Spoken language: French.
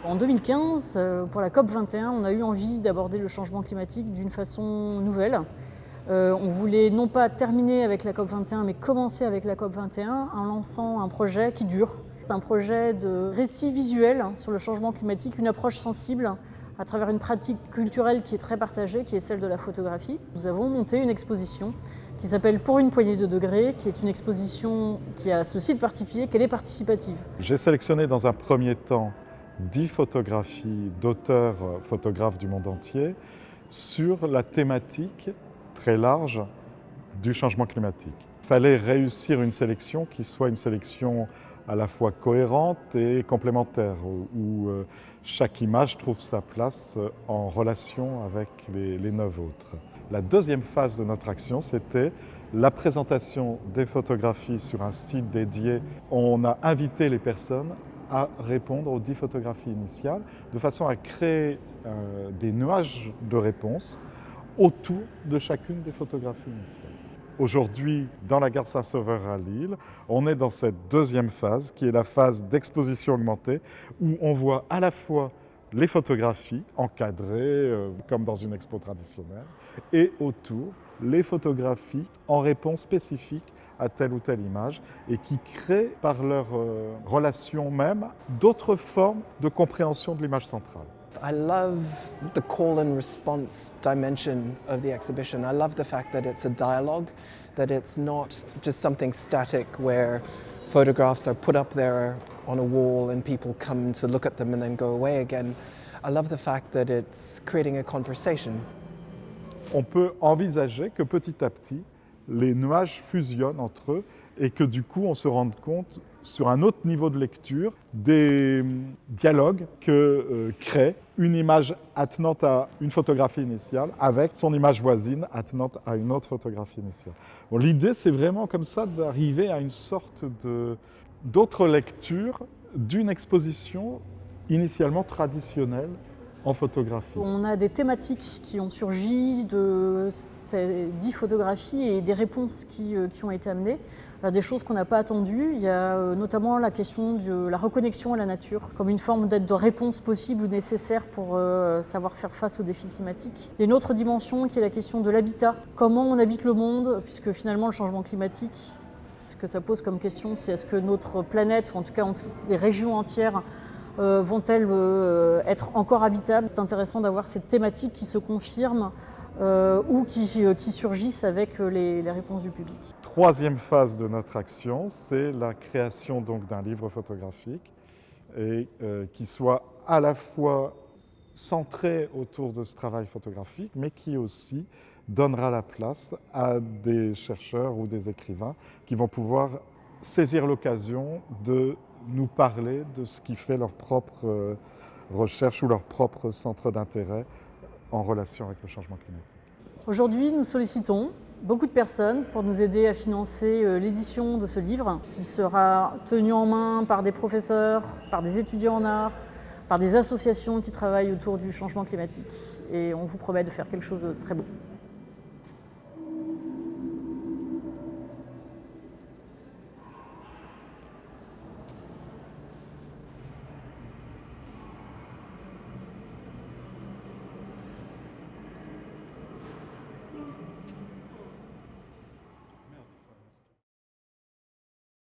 En 2015, pour la COP21, on a eu envie d'aborder le changement climatique d'une façon nouvelle. On voulait non pas terminer avec la COP21, mais commencer avec la COP21 en lançant un projet qui dure. C'est un projet de récit visuel sur le changement climatique, une approche sensible à travers une pratique culturelle qui est très partagée, qui est celle de la photographie. Nous avons monté une exposition qui s'appelle Pour une poignée de degrés, qui est une exposition qui a ce site particulier qu'elle est participative. J'ai sélectionné dans un premier temps 10 photographies d'auteurs photographes du monde entier sur la thématique très large du changement climatique. Il fallait réussir une sélection qui soit une sélection à la fois cohérente et complémentaire, où chaque image trouve sa place en relation avec les 9 autres. La deuxième phase de notre action, c'était la présentation des photographies sur un site dédié. On a invité les personnes à répondre aux 10 photographies initiales, de façon à créer des nuages de réponses autour de chacune des photographies initiales. Aujourd'hui, dans la gare Saint-Sauveur à Lille, on est dans cette deuxième phase, qui est la phase d'exposition augmentée, où on voit à la fois les photographies encadrées, comme dans une expo traditionnelle, et autour, les photographies en réponse spécifique à telle ou telle image, et qui créent par leur relation même d'autres formes de compréhension de l'image centrale. I love the call and response dimension of the exhibition. I love the fact that it's a dialogue, that it's not just something static where photographs are put up there on a wall and people come to look at them and then go away again. I love the fact that it's creating a conversation. On peut envisager que petit à petit, les nuages fusionnent entre eux et que du coup, on se rende compte, sur un autre niveau de lecture, des dialogues que crée une image attenante à une photographie initiale avec son image voisine attenante à une autre photographie initiale. Bon, l'idée, c'est vraiment comme ça d'arriver à une sorte d'autre lecture d'une exposition initialement traditionnelle en photographie. On a des thématiques qui ont surgi de ces 10 photographies et des réponses qui ont été amenées. Des choses qu'on n'a pas attendues. Il y a notamment la question de la reconnexion à la nature, comme une forme d'aide de réponse possible ou nécessaire pour savoir faire face aux défis climatiques. Il y a une autre dimension qui est la question de l'habitat. Comment on habite le monde, puisque finalement le changement climatique, ce que ça pose comme question, c'est est-ce que notre planète, ou en tout cas des régions entières, vont-elles être encore habitables? C'est intéressant d'avoir cette thématique qui se confirme ou qui surgissent avec les réponses du public. Troisième phase de notre action, c'est la création donc d'un livre photographique et qui soit à la fois centré autour de ce travail photographique, mais qui aussi donnera la place à des chercheurs ou des écrivains qui vont pouvoir saisir l'occasion de nous parler de ce qui fait leur propre recherche ou leur propre centre d'intérêt en relation avec le changement climatique. Aujourd'hui, nous sollicitons beaucoup de personnes pour nous aider à financer l'édition de ce livre qui sera tenu en main par des professeurs, par des étudiants en art, par des associations qui travaillent autour du changement climatique. Et on vous promet de faire quelque chose de très beau.